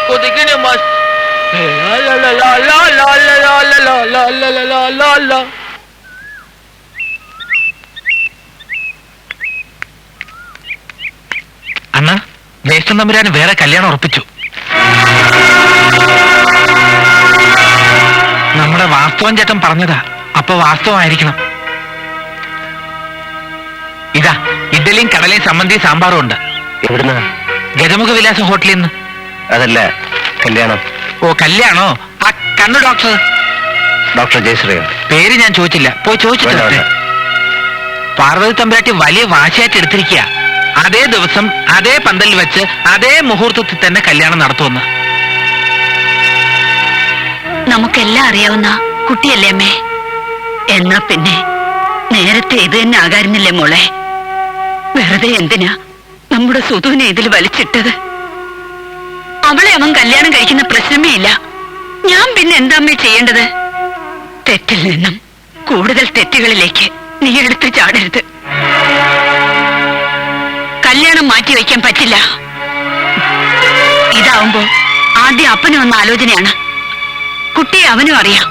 കൊതിക്കണേ മാഷ്. അണ്ണ ജ്യേഷ്ഠൻ തമ്പുരാന് വേറെ കല്യാണം ഉറപ്പിച്ചു. നമ്മുടെ വാസ്തവൻ ചേട്ടൻ പറഞ്ഞതാ, അപ്പൊ വാസ്തവമായിരിക്കണം. ഇതാ ഇഡ്ഡലിയും കടലയും സമ്മന്തി സാമ്പാറും ഉണ്ട്. എവിടുന്ന? ഗജമുഖ വിലാസം ഹോട്ടലിൽ നിന്ന്. അതല്ല, കല്യാണം. ഓ കല്യാണോ? ആ കണ്ണു ഡോക്ടർ, ഡോക്ടർ ജയശ്രീയോ? പേര് ഞാൻ ചോദിച്ചില്ല, പോയി ചോദിച്ചിട്ട്. പാർവതി തമ്പുരാട്ടി വലിയ വാശിയായിട്ട് എടുത്തിരിക്കുക. അതേ ദിവസം അതേ പന്തലിൽ വെച്ച് അതേ മുഹൂർത്തത്തിൽ തന്നെ കല്യാണം നടത്തുമെന്ന്. നമുക്കെല്ലാം അറിയാവുന്ന കുട്ടിയല്ലേ അമ്മേ? എന്നാ പിന്നെ നേരത്തെ ഇത് തന്നെ ആകാരുന്നില്ലേ മോളെ? വെറുതെ എന്തിനാ നമ്മുടെ സുധുവിനെ ഇതിൽ വലിച്ചിട്ടത്? അവളെ അവൻ കല്യാണം കഴിക്കുന്ന പ്രശ്നമേ ഇല്ല. ഞാൻ പിന്നെ എന്താ അമ്മേ ചെയ്യേണ്ടത്? തെറ്റിൽ നിന്നും കൂടുതൽ തെറ്റുകളിലേക്ക് നീ എടുത്തു ചാടരുത്. കല്യാണം മാറ്റിവെക്കാൻ പറ്റില്ല. ഇതാവുമ്പോ ആദ്യം അപ്പനും വന്ന ആലോചനയാണ്. കുട്ടിയെ അവനും അറിയാം,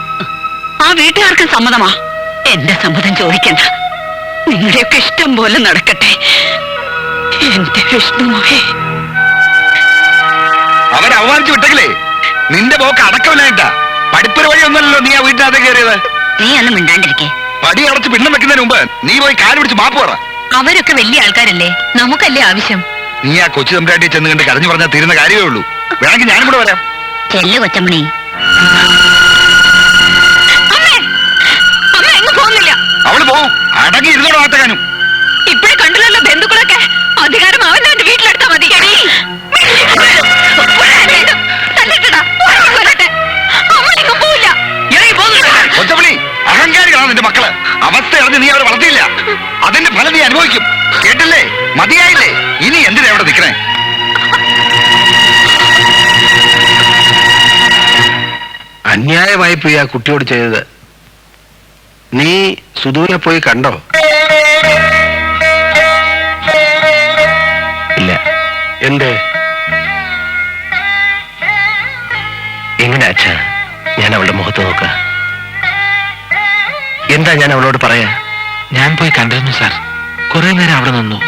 ആ വീട്ടുകാർക്കും സമ്മതമാ. എന്റെ സമ്മതം ചോദിക്കണ്ട, നിങ്ങളുടെയൊക്കെ ഇഷ്ടം പോലെ നടക്കട്ടെ. എന്റെ വിഷ്ണുമോയെ. അവൻ അവമാനിച്ചു വിട്ടെങ്കിലേ നിന്റെ പോക്ക് അടക്കമില്ലായിട്ടാ. പഠിപ്പൊരു വഴി ഒന്നല്ലോ നീ ആ വീട്ടിനകത്ത് കയറിയത്. നീ ഒന്നും മിണ്ടാണ്ടിരിക്കേ. പടി അടച്ച് പിണ്ണം വെക്കുന്നതിന് മുമ്പ് നീ പോയി കാല് പിടിച്ച് മാപ്പ് പറ. അവരൊക്കെ വലിയ ആൾക്കാരല്ലേ, നമുക്കല്ലേ ആവശ്യം. നീ ആ കൊച്ചു തമ്പുരാട്ടി ചെന്ന് കണ്ട് കരഞ്ഞു പറഞ്ഞാൽ തീരുന്ന കാര്യമേ ഉള്ളൂ. വേണമെങ്കിൽ ഞാനും കൂടെ വരാം. ചെല്ലു കൊച്ചമ്മണി. അവള് പോവും. അടങ്ങി ഇരുന്നോട് വാർത്തകാനും. ഇപ്പഴേ കണ്ടില്ലല്ലോ ബന്ധുക്കളൊക്കെ. അധികാരം അവൻ എന്റെ വീട്ടിലെടുത്താ മതി. കൊച്ചപ്പണി, അഹങ്കാരികളാണ് നിന്റെ മക്കള്. അവസ്ഥ അറിഞ്ഞ് നീ അവരെ വളർത്തിയില്ല. അതിന്റെ ഫലം നീ അനുഭവിക്കും. കേട്ടില്ലേ? മതിയായില്ലേ? ഇനി എന്തിനാ അവിടെ നിൽക്കണേ? അന്യായമായി പോയി ആ കുട്ടിയോട് ചെയ്തത്. നീ സുധുവിനെ പോയി കണ്ടോ? ഇല്ല. എന്തേ? എങ്ങനെ അച്ഛാ ഞാൻ അവളുടെ മുഖത്ത് നോക്ക? എന്താ ഞാൻ അവളോട് പറയാ? ഞാൻ പോയി കണ്ടിരുന്നു സാർ. കുറെ നേരം അവിടെ നിന്നു,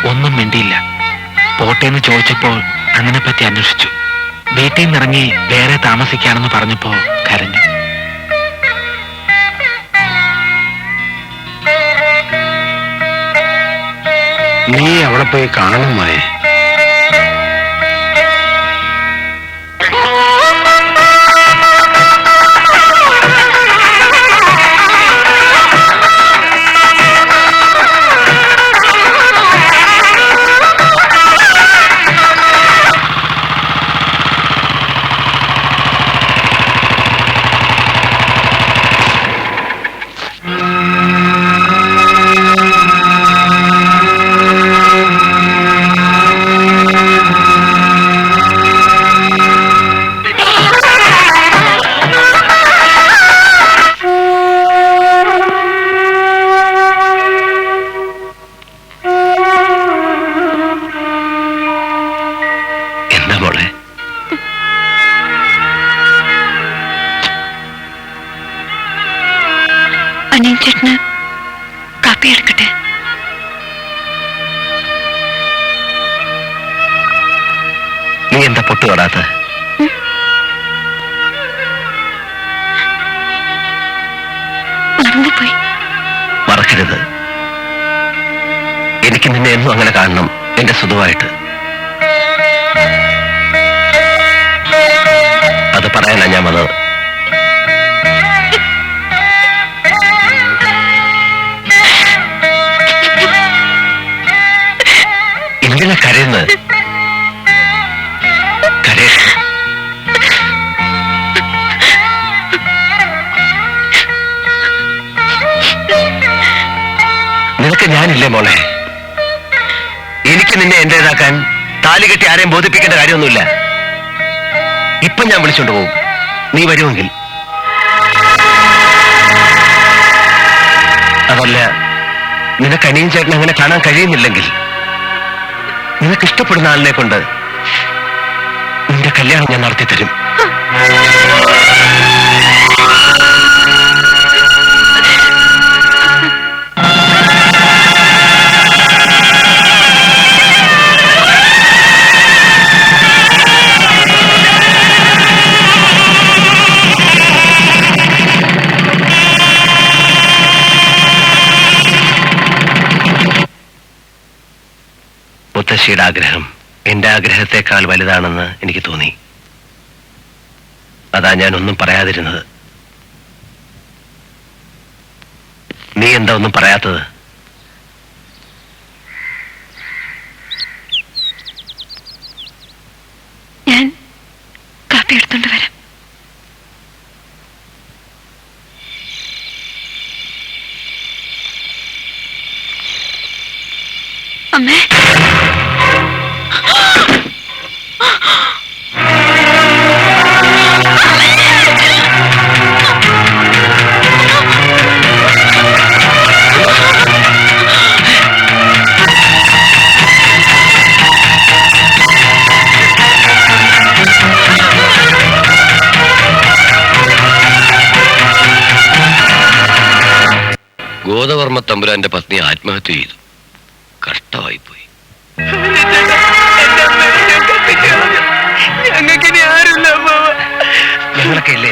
ഒന്നും മിണ്ടിയില്ല. പോട്ടേന്ന് ചോദിച്ചപ്പോൾ അങ്ങനെ പറ്റി അന്വേഷിച്ചു. വീട്ടിൽ നിന്നിറങ്ങി വേറെ താമസിക്കാണെന്ന് പറഞ്ഞപ്പോ കരഞ്ഞു. നീ അവിടെ പോയി കാണുമോയെ? അനിയൻ ചേട്ടന് കാപ്പി എടുക്കട്ടെ? നീ എന്താ പൊട്ടു തൊടാത്ത? മറന്നുപോയി. മറക്കരുത്. എനിക്ക് നിന്നെ എന്നും അങ്ങനെ കാണണം, എന്റെ സുധുവായിട്ട്. അത് പറയാനാ ഞാൻ വന്നത്. എന്തിനാ കരയുന്നത്? നിനക്ക് ഞാനില്ലേ മോളെ? എനിക്ക് നിന്നെ എന്റേതാക്കാൻ താലി കെട്ടി ആരെയും ബോധിപ്പിക്കേണ്ട കാര്യമൊന്നുമില്ല. ഇപ്പൊ ഞാൻ വിളിച്ചോണ്ട് പോകും, നീ വരുമെങ്കിൽ. അതല്ല, നിനക്ക് അനിയൻ ചേട്ടൻ അങ്ങനെ കാണാൻ കഴിയുന്നില്ലെങ്കിൽ നിനക്ക് ഇഷ്ടപ്പെടുന്ന ആളിനെ കൊണ്ട് നിന്റെ കല്യാണം ഞാൻ നടത്തി തരും. മുത്തശ്ശിയുടെ ആഗ്രഹം എന്റെ ആഗ്രഹത്തെക്കാൾ വലുതാണെന്ന് എനിക്ക് തോന്നി. അതാ ഞാൻ ഒന്നും പറയാതിരുന്നത്. നീ എന്താ ഒന്നും പറയാത്തത്? ഞാൻ കാപ്പി എടുത്തോണ്ട് വരാം. അമ്മേ, ഗോദവർമ്മ തമ്പുരാന്റെ പത്നി ആത്മഹത്യ ചെയ്തു. കഷ്ടമായിപ്പോയി. ഞങ്ങൾക്കിനി ആരുമില്ല അമ്മാവ. ഞങ്ങളൊക്കെ ഇല്ലേ?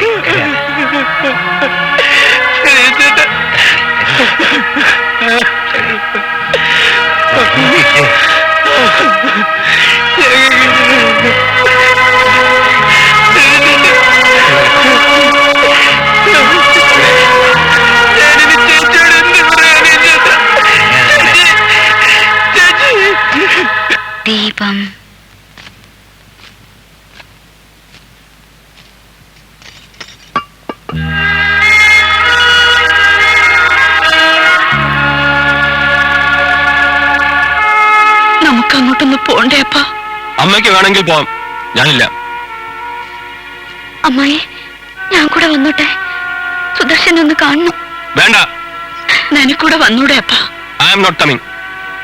ദീപം നമുക്കങ്ങോട്ടൊന്ന് പോണ്ടേ അപ്പാ? അമ്മയ്ക്ക് വേണമെങ്കിൽ പോവാം, ഞാനില്ല. അമ്മായി, ഞാൻ കൂടെ വന്നോട്ടെ. സുദർശൻ ഒന്ന് കാണണം. വേണ്ട. നിനക്കൂടെ വന്നൂടെ അപ്പാ? I am not coming.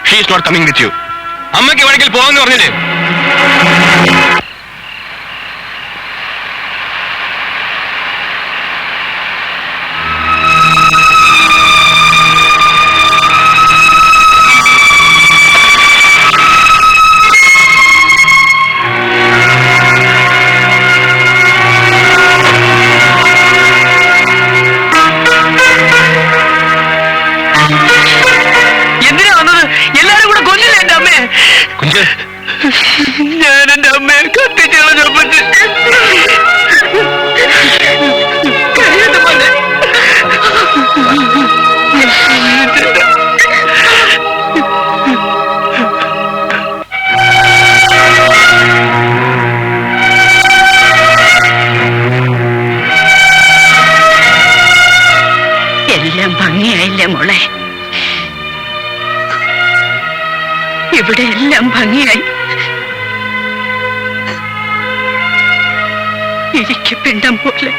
She is not coming with you. അമ്മയ്ക്ക് വേണമെങ്കിൽ പോവാന്ന് പറഞ്ഞില്ലേ? എന്തിനാ വന്നത്? എല്ലാരും കൂടെ കൊല്ലില്ലേ എന്റെ അമ്മയെ? കുഞ്ച്, ഞാൻ എന്റെ അമ്മയെ കത്തിച്ചളഞ്ഞപ്പറ്റ് കഴിയുന്ന പോലെ എല്ലാം ഭംഗിയായില്ലേ മോളെ? ഇവിടെ എല്ലാം ഭംഗിയായി. ഇരിക്കപ്പിണ്ടം പോലെ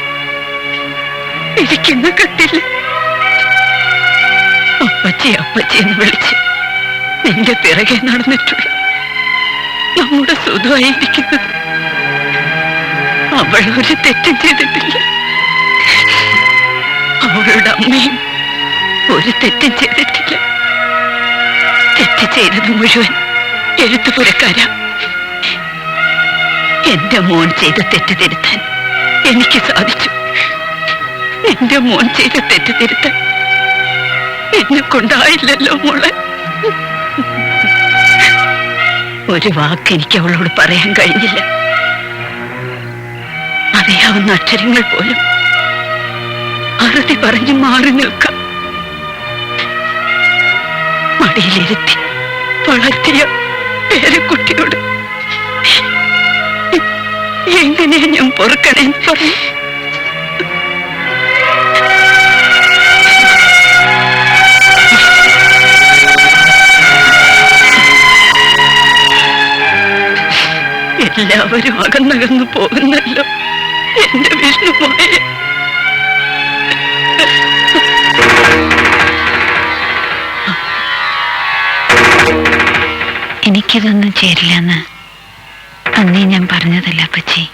ഇരിക്കുന്ന കട്ടില് അപ്പച്ചി അപ്പച്ചി എന്ന് വിളിച്ച് നിന്റെ പിറകെ നടന്നിട്ടുള്ള നമ്മുടെ സുഖമായിരിക്കുന്നത്. അവൾ ഒരു തെറ്റും ചെയ്തിട്ടില്ല. അവളുടെ അമ്മയും ഒരു തെറ്റും ചെയ്തിട്ടില്ല. തെറ്റ് ചെയ്തത് മുഴുവൻ എഴുത്തുപുരക്കാരാ. എന്റെ മോൻ ചെയ്ത തെറ്റ് തിരുത്താൻ എനിക്ക് സാധിച്ചു. എന്റെ മോൻ ചെയ്ത തെറ്റ് തിരുത്താൻ എന്നെ കൊണ്ടായില്ലല്ലോ മോളെ. ഒരു വാക്ക് എനിക്ക് അവളോട് പറയാൻ കഴിഞ്ഞില്ല. അറിയാവുന്ന അക്ഷരങ്ങൾ പോലും അറുതി പറഞ്ഞു മാറി നിൽക്കാം. മടിയിലിരുത്തി വളർത്തിയ പേരക്കുട്ടിയോട് എങ്ങനെയാ ഞാൻ പൊറുക്കണേന്ന് പറഞ്ഞു. എല്ലാവരും അകന്നകന്നു പോകുന്നല്ലോ എന്റെ വിഷ്ണുമായ. എനിക്കിതൊന്നും ചേരില്ലെന്ന് അന്നേ ഞാൻ പറഞ്ഞതല്ല അപ്പച്ചി.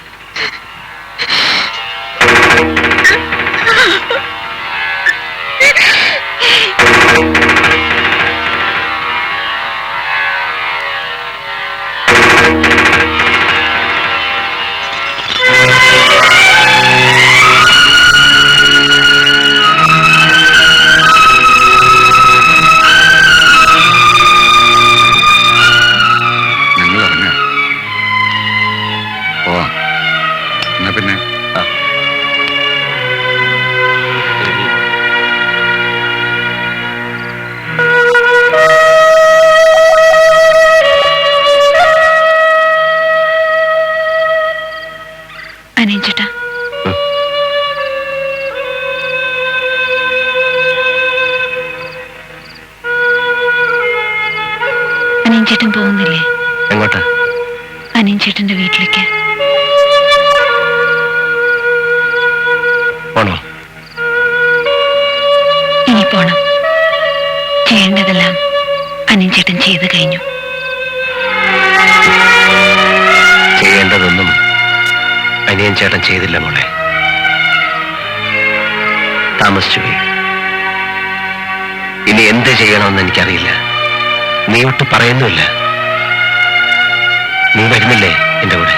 പിന്നെ അനിയൻചേട്ടാ, അനിയൻചേട്ടൻ പോകുന്നില്ലേ? എങ്ങോട്ടാ? അനിയൻചേട്ടന്റെ വീട്ടിലേക്ക്. പോണോ? ഇനി പോണം. ചെയ്യേണ്ടതെല്ലാം അനിയൻചേട്ടൻ ചെയ്തു കഴിഞ്ഞു. ചെയ്യേണ്ടതൊന്നും അനിയൻ ചേട്ടൻ ചെയ്തില്ല മോളെ. താമസിച്ചു പോയി. ഇനി എന്ത് ചെയ്യണമെന്ന് എനിക്കറിയില്ല. നീ ഒട്ട് പറയുന്നുമില്ല. നീ വരുന്നില്ലേ എന്റെ കൂടെ?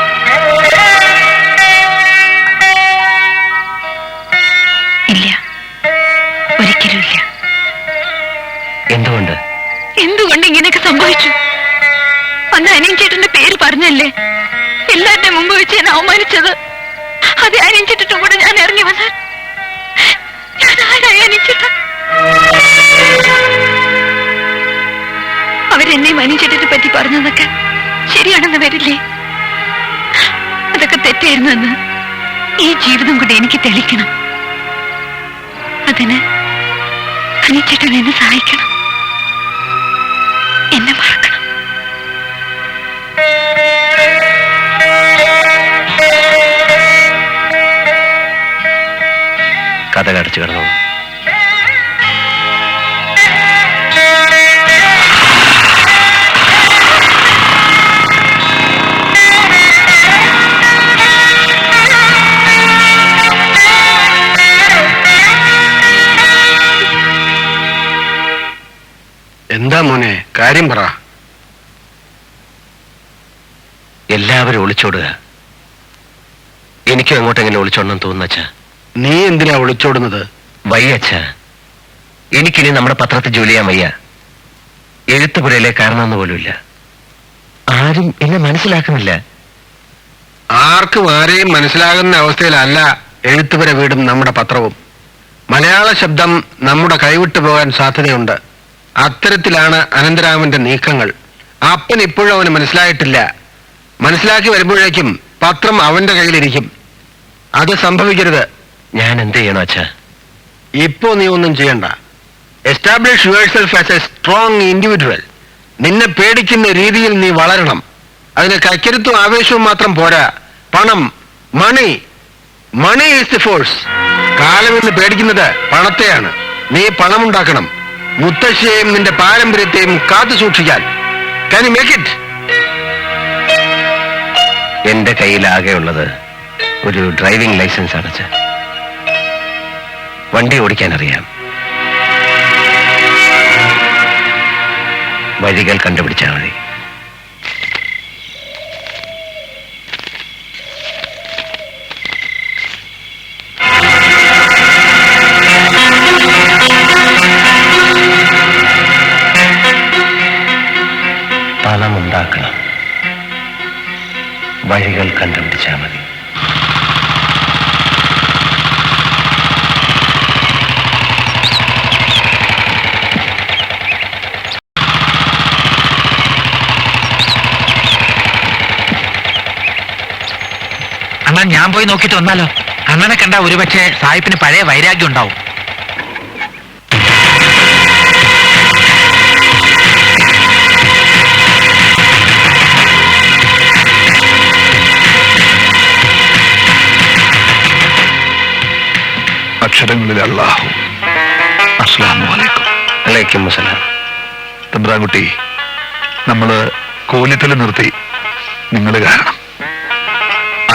ഇല്ല, ഒരിക്കലും ഇല്ല. എന്തുകൊണ്ട്? എന്തുകൊണ്ട് ഇങ്ങനെയൊക്കെ സംഭവിച്ചു? അന്ന് അനിയൻചേട്ടന്റെ പേര് പറഞ്ഞല്ലേ എല്ലാരുടെ മുമ്പ് വെച്ച് ഞാൻ അവമാനിച്ചത്. അത് അനിയൻചേട്ടന്റെ കൂടെ ഞാൻ ഇറങ്ങി വന്നാൽ ഞാൻ ആരായി അനിയൻചേട്ടൻ? അവരെന്നെയും അനിയൻചേട്ടനെ പറ്റി പറഞ്ഞതൊക്കെ ശരിയാണെന്ന് വരില്ലേ? അതൊക്കെ തെറ്റായിരുന്നു എന്ന് ഈ ജീവിതം കൊണ്ട് എനിക്ക് തെളിയിക്കണം. അതിന് അനിയൻചേട്ടൻ എന്നെ സഹായിക്കണം. എന്നെ മറക്കണം. കഥ കടച്ചു കിടന്നു. എന്താ മോനെ, കാര്യം പറ. എല്ലാവരും ഒളിച്ചോടുക. എനിക്കും എങ്ങോട്ടെങ്കിലും ഒളിച്ചോടണം തോന്നുന്നച്ചാ. നീ എന്തിനാ ഒളിച്ചോടുന്നത്? വയ്യച്ച, എനിക്കിനി നമ്മുടെ പത്രത്തിൽ ജോലി ചെയ്യാൻ വയ്യ. എഴുത്തുപുരയിലെ കാരണമെന്ന് പോലുമില്ല. ആരും എന്നെ മനസ്സിലാക്കുന്നില്ല. ആർക്കും ആരെയും മനസ്സിലാകുന്ന അവസ്ഥയിലല്ല എഴുത്തുപുര വീടും നമ്മുടെ പത്രവും. മലയാള ശബ്ദം നമ്മുടെ കൈവിട്ടു പോകാൻ സാധ്യതയുണ്ട്. അത്തരത്തിലാണ് അനന്തരാമന്റെ നീക്കങ്ങൾ. അപ്പൻ ഇപ്പോഴും അവന് മനസ്സിലായിട്ടില്ല. മനസ്സിലാക്കി വരുമ്പോഴേക്കും പത്രം അവന്റെ കയ്യിലിരിക്കും. അത് സംഭവിക്കരുത്. ഞാൻ എന്ത് ചെയ്യണോ അച്ഛാ? ഇപ്പോ നീ ഒന്നും ചെയ്യണ്ട. Establish yourself as A strong individual. നിന്നെ പേടിക്കുന്ന രീതിയിൽ നീ വളരണം. അതിന് കക്കരുത്തും ആവേശവും മാത്രം പോരാ. പണം, മണി ഈസ് ദി ഫോഴ്സ്. കാലം എന്ന് പേടിക്കുന്നത് പണത്തെയാണ്. നീ പണമുണ്ടാക്കണം. മുത്തശ്ശിയെയും നിന്റെ പാരമ്പര്യത്തെയും കാത്തു സൂക്ഷിക്കാൻ. Can you make it? എന്റെ കയ്യിലാകെയുള്ളത് ഒരു ഡ്രൈവിംഗ് ലൈസൻസ് ആണ് അച്ഛാ. വണ്ടി ഓടിക്കാൻ അറിയാം. വഴികൾ കണ്ടുപിടിച്ചാൽ മതി. പണമുണ്ടാക്കണം. വഴികൾ കണ്ടുപിടിച്ചാൽ മതി. അണ്ണാ, ഞാൻ പോയി നോക്കിയിട്ട് വന്നാലോ? അണ്ണനെ കണ്ട ഒരുപക്ഷെ സാഹിബിന് പഴയ വൈരാഗ്യം ഉണ്ടാവും. അക്ഷരങ്ങളിൽ അല്ലാഹു. അസ്സലാമു അലൈക്കും. വലൈക്കും അസ്സലാം. തമ്പ്രാൻകുട്ടി, നമ്മള് കോലിത്തല് നിർത്തി നിങ്ങൾ കാരണം.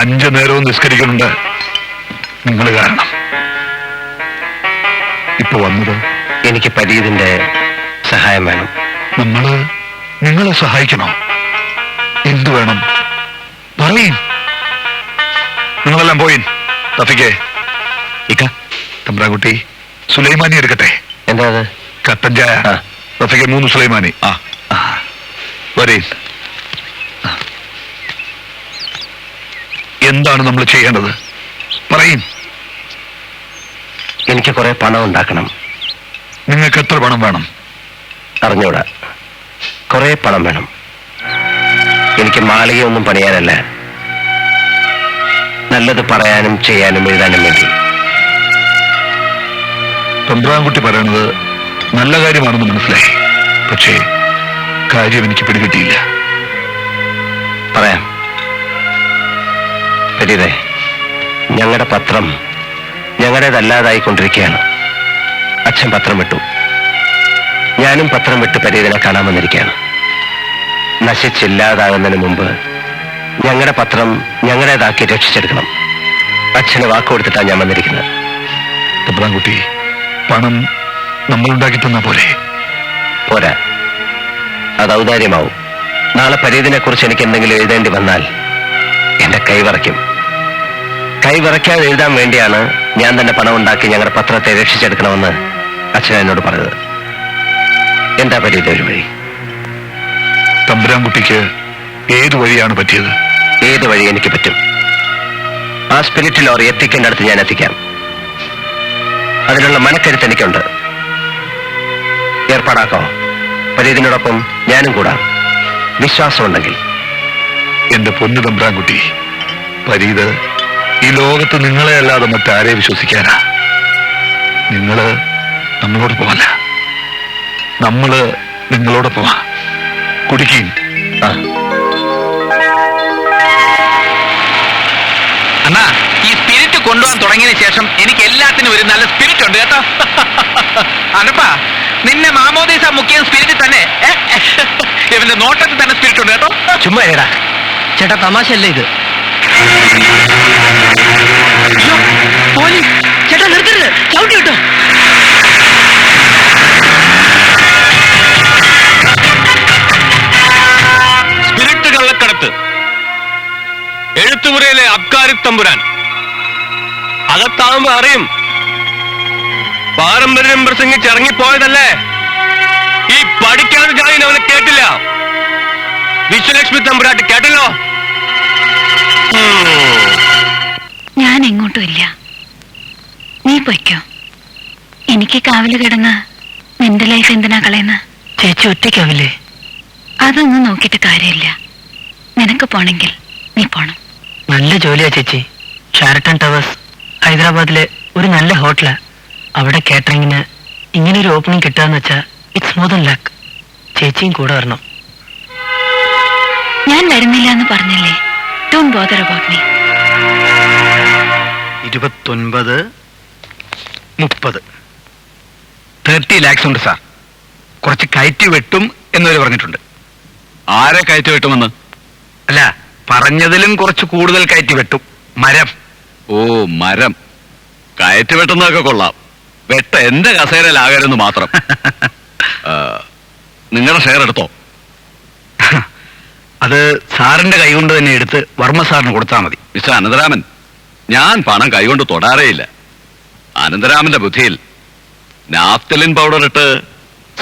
5 നേരവും നിസ്കരിക്കുന്നുണ്ട് നിങ്ങൾ കാരണം. ഇപ്പൊ വന്നത് എനിക്ക് പരീതിന്റെ സഹായം വേണം. നിങ്ങളെ സഹായിക്കണോ? എന്തു വേണം പറയും. നിങ്ങളെല്ലാം പോയി. റഫീഖേ, ഇക്ക, തമ്പ്രാൻകുട്ടി സുലൈമാനി എടുക്കട്ടെ. എന്താ അത്? കട്ടൻ ചായ. ആ. റഫീഖെ 3 സുലൈമാനി. വരേ. എന്താണ് നമ്മൾ ചെയ്യേണ്ടത് പറയും. എനിക്ക് കുറെ പണം ഉണ്ടാക്കണം. നിങ്ങൾക്ക് എത്ര പണം വേണം? അറിഞ്ഞൂടാ. കുറെ പണം വേണം. എനിക്ക് മാളികയൊന്നും പണിയാനല്ല, നല്ലത് പറയാനും ചെയ്യാനും എഴുതാനും വേണ്ടി. തമ്പ്രാൻകുട്ടി പറയണത് നല്ല കാര്യമാണെന്ന് മനസ്സിലായി. പക്ഷേ കാര്യം എനിക്ക് പിടികിട്ടിയില്ല. പറയാം. പരീതേ, ഞങ്ങളുടെ പത്രം ഞങ്ങളുടേതല്ലാതായിക്കൊണ്ടിരിക്കുകയാണ്. അച്ഛൻ പത്രം വിട്ടു, ഞാനും പത്രം വിട്ട് പരീതിനെ കാണാൻ വന്നിരിക്കുകയാണ്. നശിച്ചില്ലാതാകുന്നതിന് മുമ്പ് ഞങ്ങളുടെ പത്രം ഞങ്ങളുടേതാക്കി രക്ഷിച്ചെടുക്കണം. അച്ഛന് വാക്ക് കൊടുത്തിട്ടാണ് ഞാൻ വന്നിരിക്കുന്നത്. തമ്പ്രാൻകുട്ടി, പണം നമ്മളുണ്ടാക്കി തന്ന പോലെ പോരാ, അത് ഔദാര്യമാവും. നാളെ പരീതിനെ കുറിച്ച് എനിക്ക് എന്തെങ്കിലും എഴുതേണ്ടി വന്നാൽ എന്റെ കൈവറയ്ക്കും. കൈവറയ്ക്കാതെ എഴുതാൻ വേണ്ടിയാണ് ഞാൻ തന്നെ പണം ഉണ്ടാക്കി ഞങ്ങളുടെ പത്രത്തെ രക്ഷിച്ചെടുക്കണമെന്ന് അച്ഛൻ എന്നോട് പറഞ്ഞത്. എന്താ പരീതി ഒരു വഴി? തമ്പുരാൻകുട്ടിക്ക് ഏത് വഴിയാണ് പറ്റിയത്? ഏത് വഴി എനിക്ക് പറ്റും. ആ സ്പിരിറ്റ് ലോറി എത്തിക്കേണ്ട അടുത്ത് ഞാൻ എത്തിക്കാം. അതിനുള്ള മനക്കരുത്ത് എനിക്കുണ്ട്. ഏർപ്പാടാക്കോ? പരീതിനോടൊപ്പം ഞാനും കൂടാം, വിശ്വാസമുണ്ടെങ്കിൽ. എന്റെ പൊന്നു തമ്പുരാൻകുട്ടി, പരീത് ഈ ലോകത്ത് നിങ്ങളെ അല്ലാതെ മറ്റാരെ വിശ്വസിക്കാനാ? നിങ്ങള് നമ്മളോടൊപ്പമല്ല, നമ്മള് നിങ്ങളോടൊപ്പമാ. കുടിക്കും. അണ്ണാ, ഈ സ്പിരിറ്റ് കൊണ്ടുപോകാൻ തുടങ്ങിയതിന് ശേഷം എനിക്ക് എല്ലാത്തിനും ഒരു നല്ല സ്പിരിറ്റ് ഉണ്ട് കേട്ടോ. അനപ്പാ, നിന്നെ മാമോദീസ മുക്കിയ സ്പിരിറ്റ് തന്നെ ഇവന്റെ നോട്ടത്തിൽ തന്നെ സ്പിരിറ്റ് ഉണ്ട് കേട്ടോ. ചുമ്മാ ഏടാ ചേട്ടാ, തമാശയല്ലേ ഇത്? പോലീസ് ചേട്ടാ, നിർത്തരുത്, ചവിട്ടി കിട്ടോ. സ്പിരിറ്റ് കള്ളക്കടത്ത്, എഴുത്തുമുറയിലെ അബ്കാരി തമ്പുരാൻ. അകത്താവുമ്പോ അറിയും. പാരമ്പര്യം പ്രസംഗിച്ച് ഇറങ്ങിപ്പോയതല്ലേ. ഈ പഠിക്കാതെ ജാതി അവനെ കേട്ടില്ല. വിശ്വലക്ഷ്മി തമ്പുരാട്ടി കേട്ടല്ലോ. ഞാൻ എങ്ങോട്ടും ഇല്ല, നീ പൊയ്ക്കോ. എനിക്ക് കാവല് കിടന്ന് നിന്റെ ലൈഫ് എന്തിനാ കളയുന്ന? ചേച്ചി ഒറ്റയ്ക്കാവില്ലേ? അതൊന്നും നോക്കിയിട്ട് കാര്യമില്ല. നിനക്ക് പോണെങ്കിൽ നീ പോണം. നല്ല ജോലിയാ ചേച്ചി. ഷാരട്ടൺ ടവേഴ്സ് ഹൈദരാബാദിലെ ഒരു നല്ല ഹോട്ടലാ. അവിടെ കാറ്ററിംഗിന് ഇങ്ങനെ ഒരു ഓപ്പണിംഗ് കിട്ടാന്ന് വെച്ചാ ഇറ്റ്സ് മോർ ദാൻ ലക്ക്. ചേച്ചിയും കൂടെ വരണം. ഞാൻ വരുന്നില്ല എന്ന് പറഞ്ഞില്ലേ? Don't bother about me. 29, 30 30 lakhs ഉണ്ട് സാർ. കുറച്ച് കയറ്റി വെട്ടും എന്നവര് പറഞ്ഞിട്ടുണ്ട്. ആരെ കയറ്റി വെട്ടുമെന്ന്? അല്ല, പറഞ്ഞതിലും കുറച്ച് കൂടുതൽ കയറ്റി വെട്ടും. മരം. ഓ, മരം കയറ്റി വെട്ടുന്നതൊക്കെ കൊള്ളാം. വെട്ട എന്റെ കസേരയിലാകരുന്ന് മാത്രം. നിങ്ങളുടെ ഷെയർ എടുത്തോ? അത് സാറിന്റെ കൈകൊണ്ട് തന്നെ എടുത്ത് വർമ്മ സാറിന് കൊടുത്താൽ മതി. മിസ്റ്റർ അനന്തരാമൻ, ഞാൻ പണം കൈകൊണ്ട് തൊടാറേയില്ല. അനന്തരാമന്റെ ബുദ്ധിയിൽ നാഫ്തലിൻ പൗഡർ ഇട്ട്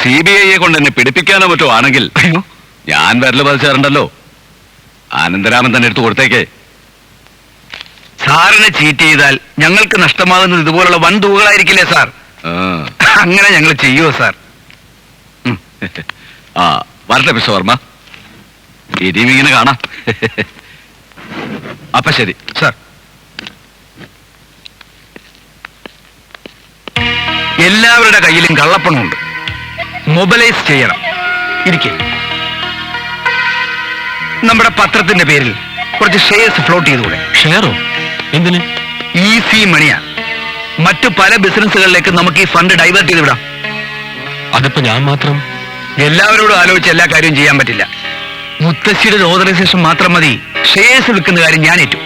CBI കൊണ്ട് എന്നെ പിടിപ്പിക്കാനോ മറ്റോ ആണെങ്കിൽ ഞാൻ വിരല് പതിച്ചാറുണ്ടല്ലോ. അനന്തരാമൻ തന്നെ എടുത്തു കൊടുത്തേക്കേ. സാറിനെ ചീറ്റ് ചെയ്താൽ ഞങ്ങൾക്ക് നഷ്ടമാകുന്നത് ഇതുപോലുള്ള വൻ തുകകളായിരിക്കില്ലേ സാർ? അങ്ങനെ ഞങ്ങൾ ചെയ്യുമോ സാർ? ആ, വരട്ടെ മിസ്റ്റർ വർമ്മ, ഇനിയും ഇങ്ങനെ കാണാം. അപ്പൊ ശരി സാർ. എല്ലാവരുടെ കയ്യിലും കള്ളപ്പണമുണ്ട്. മൊബിലൈസ് ചെയ്യണം. ഇരിക്കെ നമ്മുടെ പത്രത്തിന്റെ പേരിൽ കുറച്ച് ഷെയർസ് ഫ്ലോട്ട് ചെയ്തുകൂടെ? ഷെയറോ? എന്തിന്? ഈസി മണിയാ. മറ്റു പല ബിസിനസ്സുകളിലേക്ക് നമുക്ക് ഈ ഫണ്ട് ഡൈവേർട്ട് ചെയ്ത് വിടാം. അതിപ്പോ ഞാൻ മാത്രം? എല്ലാവരോടും ആലോചിച്ച് എല്ലാ കാര്യവും ചെയ്യാൻ പറ്റില്ല. മുത്തശ്ശിയുടെ ഓതറൈസേഷൻ മാത്രം മതി. ഷെയർസ് വിൽക്കുന്ന കാര്യം ഞാൻ ഏറ്റു.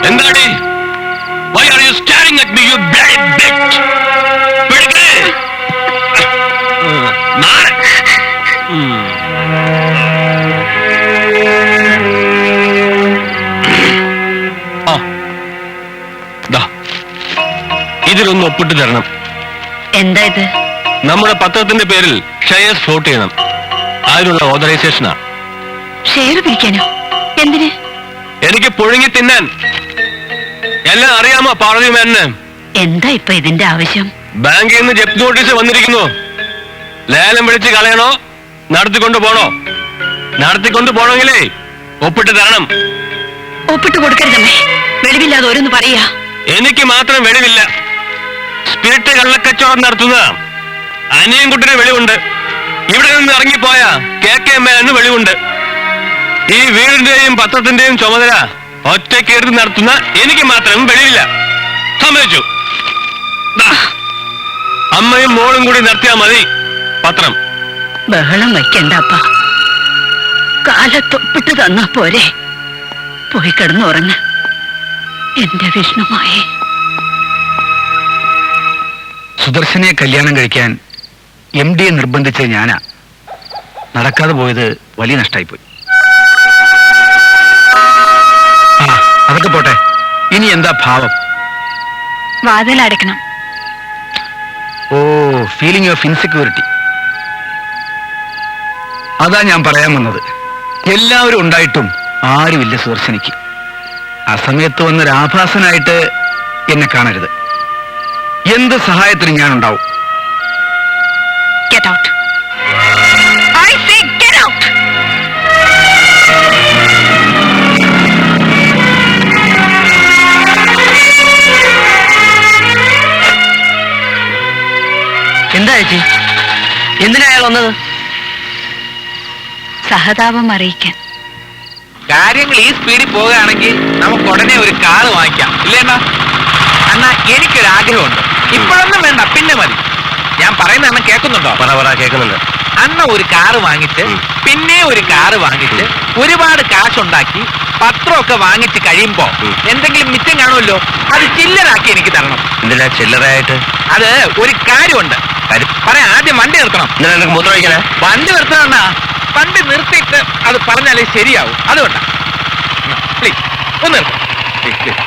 എന്താടി? Why are you staring at me, you bloody bitch? പിടിക്ക്. മാറ്. ഇതിലൊന്ന് ഒപ്പിട്ട് തരണം. എന്താ ഇത്? നമ്മുടെ പത്രത്തിന്റെ പേരിൽ ഷെയർസ് ഫ്ലോട്ട് ചെയ്യണം. അതിനുള്ള ഓതറൈസേഷനാ. ഷെയർ പിരിക്കാനോ? എന്തിന്? എനിക്ക് പുഴുങ്ങി തിന്നാൻ. എല്ലാം അറിയാമോ പാർവതി മേനന്? എന്താ ഇപ്പൊ ഇതിന്റെ ആവശ്യം? ബാങ്കിൽ നിന്ന് ജപ്തി നോട്ടീസ് വന്നിരിക്കുന്നു. ലേലം വിളിച്ച് കളയണോ നടത്തിക്കൊണ്ടു പോണോ? നടത്തിക്കൊണ്ടു പോണമെങ്കിലേ ഒപ്പിട്ട് തരണം. ഒപ്പിട്ട് കൊടുക്കരുതമ്മേ. വെളിവില്ലാതെ ഓരോന്ന് പറയാ. എനിക്ക് മാത്രം വെളിവില്ല. സ്പിരിറ്റ് കള്ളക്കച്ചവടം നടത്തുന്ന അനിയൻകുട്ടിന് വെളിവുണ്ട്. ഇവിടെ നിന്ന് ഇറങ്ങിപ്പോയ KK മേനന് വെളിവുണ്ട്. ഈ വീടിന്റെയും പത്രത്തിന്റെയും ചുമതല ഒറ്റയ്ക്ക് എടുത്ത് നടത്തുന്ന എനിക്ക് മാത്രം വെളിവില്ല. സമ്മതിച്ചു. ദാ, അമ്മയും മോളും കൂടി നടത്തിയാ മതി പത്രം. ബഹളം വയ്ക്കണ്ടപ്പ. കാലത്തൊപ്പിട്ട് തന്നാ പോരെ. പോയി കിടന്നുറങ്ങ് എന്റെ വിഷ്ണുമായേ. സുദർശനെ കല്യാണം കഴിക്കാൻ MD നിർബന്ധിച്ചത് ഞാനാ. നടക്കാതെ പോയത് വലിയ നഷ്ടമായിപ്പോയി. ആ, അതൊക്കെ പോട്ടെ. ഇനി എന്താ ഭാവം? വാതിലടയ്ക്കണം. ഓ, ഫീലിംഗ് ഓഫ് ഇൻസെക്യൂരിറ്റി. അതാ ഞാൻ പറയാൻ വന്നത്. എല്ലാവരും ഉണ്ടായിട്ടും ആരുമില്ല സുദർശനിക്ക്. ആ സമയത്ത് വന്നൊരു ആഭാസനായിട്ട് എന്നെ കാണരുത്. എന്ത് സഹായത്തിനും ഞാൻ ഉണ്ടാവും. Get out. I say get out. എന്താ ചേച്ചി? എന്തിനാ അയാൾ വന്നത്? സഹതാപം അറിയിക്കാൻ. കാര്യങ്ങൾ ഈ സ്പീഡിൽ പോവുകയാണെങ്കിൽ നമുക്ക് ഉടനെ ഒരു കാറ് വാങ്ങിക്കാം, ഇല്ലേണ്ണ? അണ്ണാ, എനിക്കൊരു ആഗ്രഹമുണ്ട്. ഇപ്പോഴൊന്നും വേണ്ട, പിന്നെ മതി. ഞാൻ പറയുന്ന അണ്ണൻ കേൾക്കുന്നുണ്ടോ? പറ കേൾക്കുന്നുണ്ട്. അണ്ണ ഒരു കാറ് വാങ്ങിച്ച് പിന്നെ ഒരു കാറ് വാങ്ങിച്ച് ഒരുപാട് കാശുണ്ടാക്കി പത്രമൊക്കെ വാങ്ങിച്ച് കഴിയുമ്പോ എന്തെങ്കിലും മിച്ചം കാണുമല്ലോ, അത് ചില്ലറാക്കി എനിക്ക് തരണം. എന്തിനാ ചില്ലറയായിട്ട്? അത് ഒരു കാര്യമുണ്ട്. പറയാം, ആദ്യം വണ്ടി നിർത്തണം. എനിക്ക് മൂത്രം ഒഴിക്കണേ. വണ്ടി നിർത്തണ. വണ്ടി നിർത്തിയിട്ട് അത് പറഞ്ഞാലേ ശരിയാവും. അതുകൊണ്ടാ. പ്ലീസ് ഒന്ന് നിർത്തും.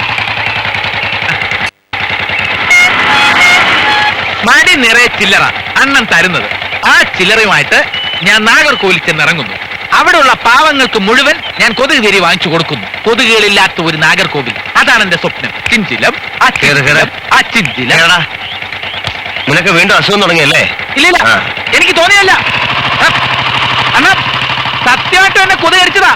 മടി നിറയെ ചില്ലറ അണ്ണൻ തരുന്നത്. ആ ചില്ലറയുമായിട്ട് ഞാൻ നാഗർകോവിലിൽ ചെന്നിറങ്ങുന്നു. അവിടെയുള്ള പാവങ്ങൾക്ക് മുഴുവൻ ഞാൻ കൊതുക് തിരി വാങ്ങിച്ചു കൊടുക്കുന്നു. കൊതുകുകളില്ലാത്ത ഒരു നാഗർകോവിൽ, അതാണ് എന്റെ സ്വപ്നം. ചിഞ്ചിലം, ആ ചിഞ്ചിലം. നിനക്ക് വീണ്ടും അസുഖം തുടങ്ങിയല്ലേ? ഇല്ല, എനിക്ക് തോന്നിയല്ല. അണ്ണാ, സത്യമായിട്ടും എന്നെ കൊതുക് അടിച്ചതാ.